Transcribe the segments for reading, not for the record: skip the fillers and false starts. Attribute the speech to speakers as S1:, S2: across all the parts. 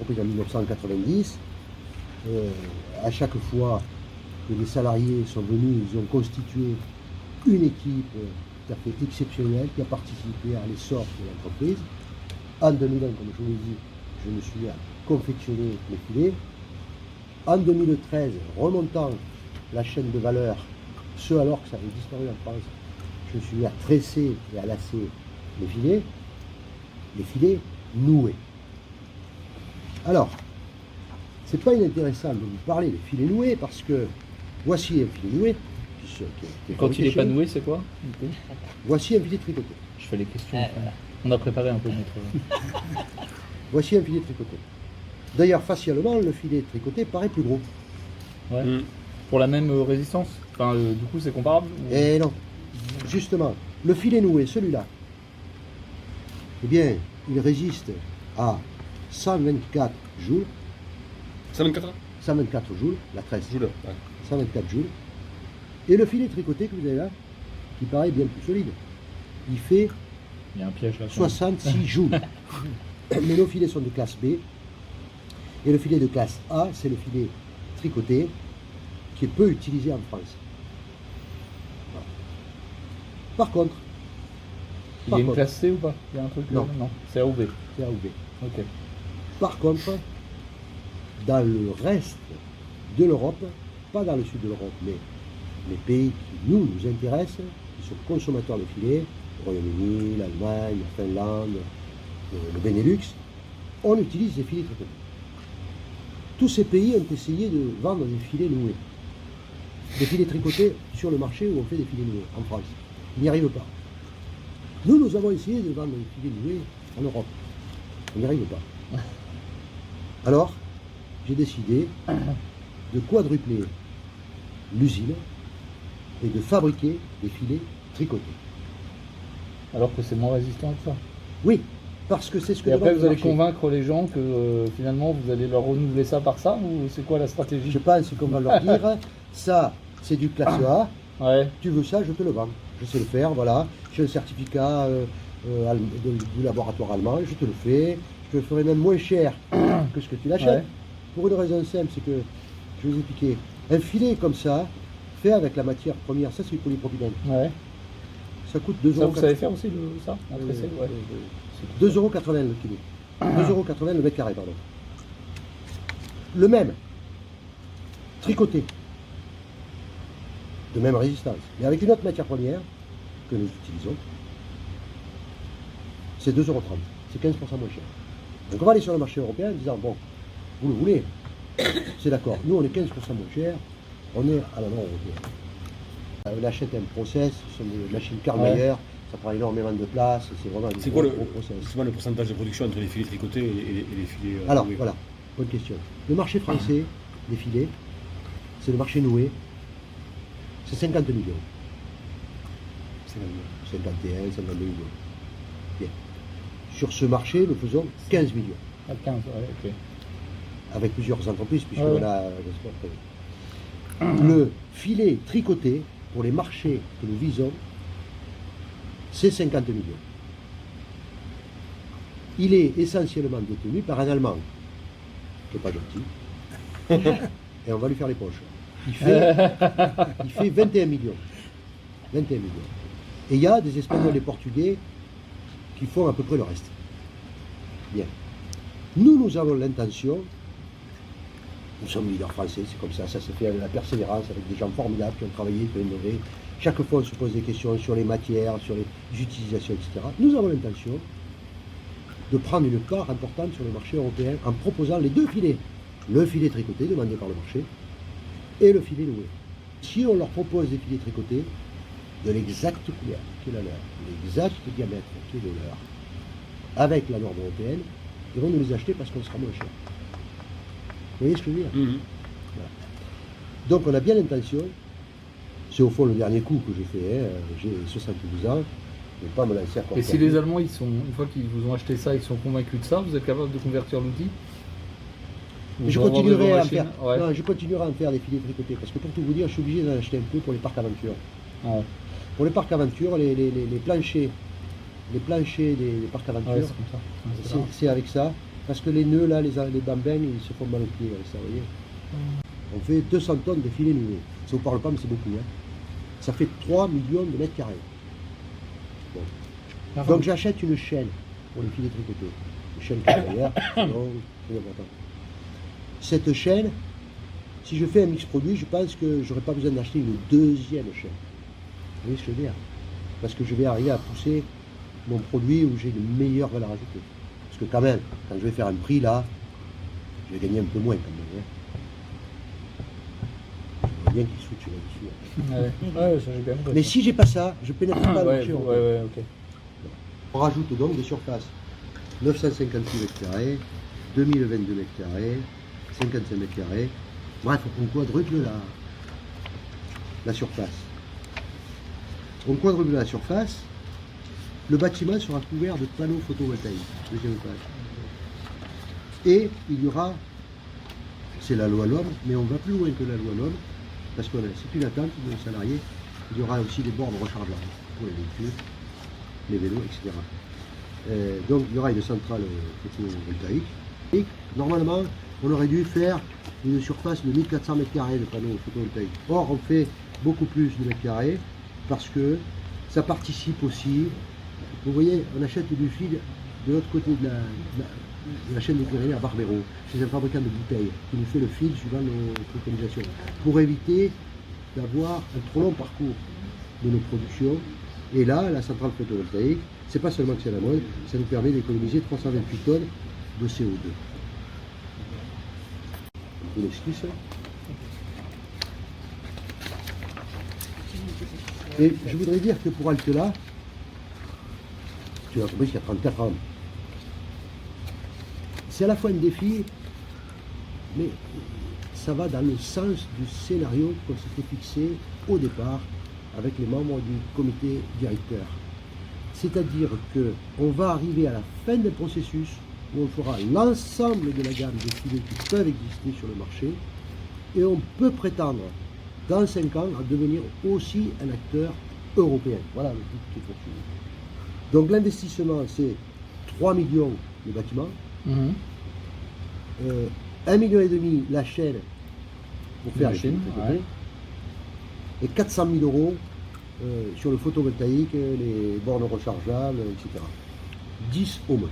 S1: entreprise en 1990. À chaque fois que les salariés sont venus, ils ont constitué une équipe tout à fait exceptionnelle qui a participé à l'essor de l'entreprise. En 2001, comme je vous l'ai dit, je me suis mis à confectionner les filets. En 2013, remontant la chaîne de valeur, ce alors que ça avait disparu en France, je me suis mis à tresser et à lasser les filets noués. Alors, c'est pas inintéressant de vous parler des filets noués parce que voici un filet noué.
S2: Quand il n'est pas noué, c'est quoi?
S1: Voici un filet tricoté.
S2: Je fais les questions. On a préparé un peu notre.
S1: Voici un filet tricoté. D'ailleurs, facialement, le filet tricoté paraît plus gros.
S2: Ouais. Pour la même résistance. Enfin, du coup, c'est comparable ou...
S1: Et non. Justement, le filet noué, celui-là, eh bien, il résiste à 124 joules.
S3: 124
S1: 124 joules, la tresse.
S3: Joules, ouais.
S1: 124 joules. Et le filet tricoté que vous avez là, qui paraît bien plus solide, il fait
S2: Il y a un piège là.
S1: 66 joules. Mais nos filets sont de classe B. Et le filet de classe A, c'est le filet tricoté qui est peu utilisé en France. Voilà. Par contre,
S2: Il y a une classe C ou pas? Il y a un truc
S1: Non.
S2: Non, c'est A ou B.
S1: c'est A ou B.
S2: Ok.
S1: Par contre, dans le reste de l'Europe, pas dans le sud de l'Europe, mais les pays qui nous intéressent, qui sont consommateurs de filets, le Royaume-Uni, l'Allemagne, la Finlande, le Benelux, on utilise des filets tricotés. Tous ces pays ont essayé de vendre des filets noués. Des filets tricotés sur le marché où on fait des filets noués, en France. Ils n'y arrivent pas. Nous avons essayé de vendre des filets noués en Europe. On n'y arrive pas. Alors, j'ai décidé de quadrupler l'usine et de fabriquer des filets tricotés.
S2: Alors que c'est moins résistant que ça.
S1: Oui, parce que c'est ce que
S2: Et après,
S1: demande
S2: vous
S1: le
S2: allez
S1: marché.
S2: convaincre les gens que finalement, vous allez leur renouveler ça par ça, ou c'est quoi la stratégie?
S1: Je pense qu'on va leur dire, ça, c'est du classe A,
S2: Ouais.
S1: tu veux ça, je te le vends. Je sais le faire, voilà. J'ai un certificat du laboratoire allemand, je te le fais. Je te le ferai même moins cher que ce que tu l'achètes.
S2: Ouais.
S1: Pour une raison simple, c'est que, je vais vous expliquer, un filet comme ça, fait avec la matière première, ça c'est du polypropylène,
S2: Ouais.
S1: ça coûte 2
S2: Ça,
S1: euros.
S2: vous savez faire aussi ça? Un tressé, ouais.
S1: 2,80 € le kilo. 2,80 € le mètre carré, pardon. Le même, tricoté, de même résistance, mais avec une autre matière première que nous utilisons, c'est 2,30 €. C'est 15% moins cher. Donc on va aller sur le marché européen en disant, bon, vous le voulez, c'est d'accord. Nous, on est 15% moins cher, on est à la norme européenne. On achète un process, ce sont des machines Karl
S2: Ouais.
S1: Mayer, ça prend énormément de place, c'est vraiment un
S3: C'est quoi
S1: gros process.
S3: le pourcentage de production entre les filets tricotés et les filets
S1: Alors,
S3: noués?
S1: voilà, bonne question. Le marché français des filets, c'est le marché noué, c'est 50 millions. 51, 52 millions. Bien. Sur ce marché, nous faisons 15 millions,
S2: À 15, ouais, ok.
S1: avec plusieurs entreprises, puisqu'on
S2: Ouais.
S1: a le filet tricoté pour les marchés que nous visons, c'est 50 millions. Il est essentiellement détenu par un Allemand, qui n'est pas gentil, et on va lui faire les poches. Il fait 21 millions. 21 millions. Et il y a des Espagnols et des Portugais qui font à peu près le reste. Bien. Nous avons l'intention, nous sommes leaders français, c'est comme ça se fait avec la persévérance, avec des gens formidables qui ont travaillé, qui ont innové. Chaque fois, on se pose des questions sur les matières, sur les utilisations, etc. Nous avons l'intention de prendre une part importante sur le marché européen en proposant les deux filets. Le filet tricoté demandé par le marché et le filet noué. Si on leur propose des filets tricotés de l'exacte couleur qui est la leur, l'exact diamètre qui est le leur, avec la norme européenne, ils vont nous les acheter parce qu'on sera moins cher. Vous voyez ce que je veux dire? Voilà. Donc on a bien l'intention, c'est au fond le dernier coup que j'ai fait, hein, j'ai 72 ans, je ne vais pas me lancer à court
S2: Et si
S1: terme.
S2: les Allemands, une fois qu'ils vous ont acheté ça, ils sont convaincus de ça, vous êtes capable de convertir l'outil?
S1: Mais je
S2: Vous revendez
S1: continuerai
S2: vos
S1: à en
S2: machines?
S1: faire.
S2: Ouais.
S1: Non, je continuerai à en faire des filets tricotés parce que pour tout vous dire, je suis obligé d'en acheter un peu pour les parcs aventures.
S2: Ouais.
S1: Pour les parcs aventures, les planchers des parcs aventures,
S2: Ouais, c'est comme ça. Ouais, c'est
S1: c'est avec ça Parce que les nœuds, là, les bambins, ils se font mal aux pieds avec ça, vous voyez. On fait 200 tonnes de filets nouveaux. Ça ne vous parle pas, mais c'est beaucoup. Hein. Ça fait 3 millions de mètres carrés. Bon. Donc j'achète une chaîne pour les filets tricotés. Une chaîne carrière, non, très important. Cette chaîne, si je fais un mix produit, je pense que je n'aurai pas besoin d'acheter une deuxième chaîne. Vous voyez ce que je veux dire? Parce que je vais arriver à pousser mon produit où j'ai une meilleure valeur ajoutée. Parce que quand même, quand je vais faire un prix là, je vais gagner un peu moins quand même. Hein. Je vois bien qu'il switch là-dessus.
S2: Ouais, ça j'ai bien compris.
S1: Mais si j'ai pas ça, je pénètre pas le marché.
S2: Ok.
S1: On rajoute donc des surfaces 958 mètres carrés, 2022 mètres carrés, 55 mètres carrés. Bref, on quadruple la surface. On quadruple la surface. Le bâtiment sera couvert de panneaux photovoltaïques, deuxième étage. Et il y aura, c'est la loi LOM, mais on va plus loin que la loi LOM, parce que c'est une attente de salariés. Il y aura aussi des bornes rechargeables pour les véhicules, les vélos, etc. Donc il y aura une centrale photovoltaïque. Et normalement, on aurait dû faire une surface de 1400 mètres carrés de panneaux photovoltaïques. Or, on fait beaucoup plus de mètres carrés parce que ça participe aussi. Vous voyez, on achète du fil de l'autre côté de la chaîne des Pyrénées à Barbero, chez un fabricant de bouteilles, qui nous fait le fil suivant nos préconisations, pour éviter d'avoir un trop long parcours de nos productions. Et là, la centrale photovoltaïque, c'est pas seulement que c'est la mode, ça nous permet d'économiser 328 tonnes de CO2. Un peu d'excuse. Et je voudrais dire que pour Altela, tu as compris qu'il y a 34 ans. C'est à la fois un défi, mais ça va dans le sens du scénario qu'on s'était fixé au départ avec les membres du comité directeur. C'est-à-dire qu'on va arriver à la fin d'un processus où on fera l'ensemble de la gamme de filets qui peuvent exister sur le marché et on peut prétendre dans 5 ans à devenir aussi un acteur européen. Voilà le but qui est poursuivi. Donc l'investissement, c'est 3 millions le bâtiment, 1,5 million la chaîne pour faire les chaînes, et 400 000 euros sur le photovoltaïque, les bornes rechargeables, etc. 10 au moins.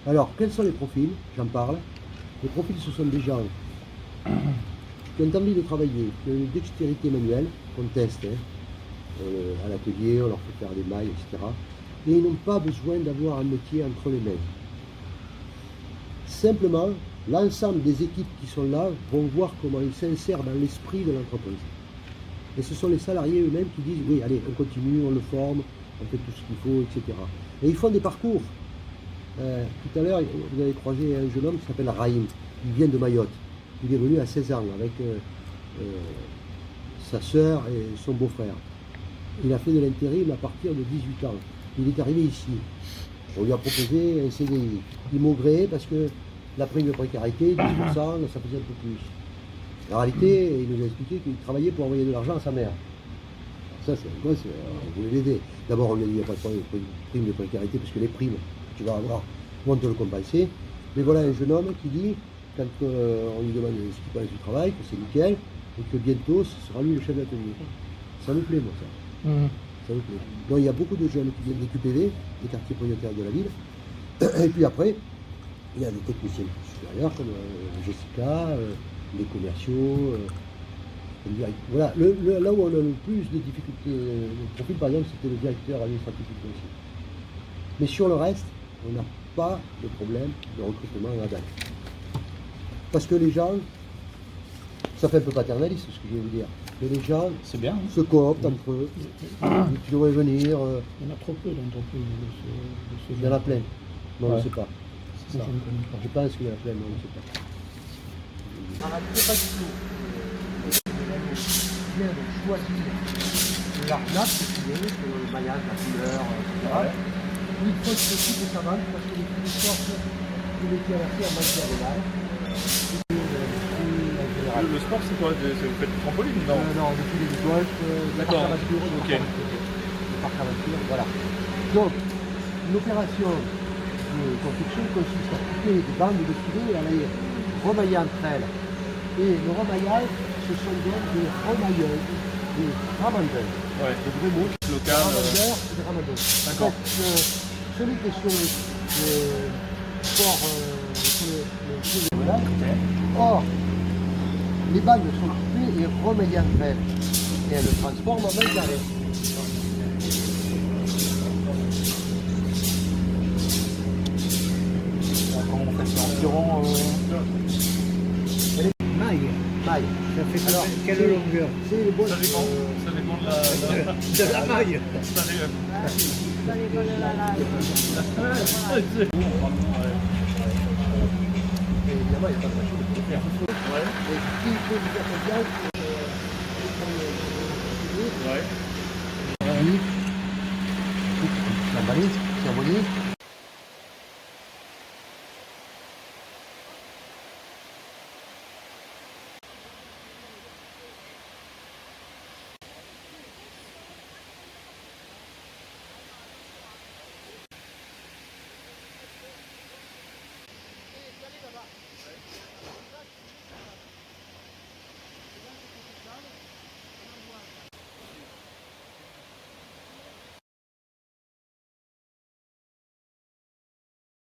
S1: Alors, quels sont les profils? J'en parle. Les profils, ce sont des gens qui ont envie de travailler, qui ont une dextérité manuelle, qu'on teste à l'atelier, on leur fait faire des mailles, etc. Et ils n'ont pas besoin d'avoir un métier entre les mains. Simplement, l'ensemble des équipes qui sont là vont voir comment ils s'insèrent dans l'esprit de l'entreprise. Et ce sont les salariés eux-mêmes qui disent, oui, allez, on continue, on le forme, on fait tout ce qu'il faut, etc. Et ils font des parcours. Tout à l'heure, vous avez croisé un jeune homme qui s'appelle Raïm. Il vient de Mayotte. Il est venu à 16 ans avec sa sœur et son beau-frère. Il a fait de l'intérim à partir de 18 ans. Il est arrivé ici. On lui a proposé un CDI. Il maugréait parce que la prime de précarité, 10%, ça faisait un peu plus. En réalité, il nous a expliqué qu'il travaillait pour envoyer de l'argent à sa mère. Ça, c'est un gosse, on voulait l'aider. D'abord, on lui a dit, il n'y a pas de prime de précarité, parce que les primes que tu vas avoir vont te le compenser. Mais voilà un jeune homme qui dit, quand on lui demande ce qu'il pense du travail, que c'est nickel, et que bientôt, ce sera lui le chef d'atelier. Ça nous plaît, moi, ça. Ça nous plaît. Donc, il y a beaucoup de jeunes qui viennent des QPV, des quartiers prioritaires de la ville. Et puis après, il y a des techniciens supérieurs comme Jessica, les commerciaux. Voilà, là où on a le plus de difficultés, le profil par exemple, c'était le directeur administratif du conseil. Mais sur le reste, on n'a pas de problème de recrutement à date. Parce que les gens, ça fait un peu paternaliste ce que je vais vous dire, mais les gens
S2: bien, hein.
S1: se cooptent entre eux. Tu devrais venir.
S2: Il y en a trop peu d'entreprises de ce
S1: Il y en a plein. Non, on ne sait pas.
S2: C'est ça.
S1: Je pense qu'il y en a plein, mais on ne sait pas. N'arrêtez pas du tout. Bien de choisir la nappe que tu veux, le maillage, la couleur, etc. Il faut que tout de sa vente parce que les filles sortent de l'été à la en matière de balle.
S3: Le sport, c'est quoi? Vous faites du trampoline?
S1: Non, on fait du golf, de la parc aventure.
S3: Ok.
S1: Le parc aventure, voilà. Donc, une opération une construction qui consiste à couper des bandes de filets et à les remailler entre elles. Et le remaillage, ce sont donc des remailleuses, des ramandeuses.
S3: Ouais.
S1: Le vrai mot, des
S3: Local.
S1: ramandeurs et des ramandeuses.
S3: D'accord.
S1: En fait, celui qui est sur le sport, sur le voilà. Or, les bandes sont coupées et remaillées entre elles. Et elles le transforment en main carrée.
S2: Comment on fait ça environ
S4: Maille.
S1: Maille.
S4: Ça fait
S1: Alors,
S4: quelle
S1: c'est-
S4: longueur
S1: C'est les bonnes.
S3: Ça dépend de la...
S4: De la maille.
S3: Ça dépend.
S1: Et évidemment, il n'y a pas de machine pour le faire. Et qui peut vous faire confiance,
S3: Ouais.
S1: la balise, c'est envoyé.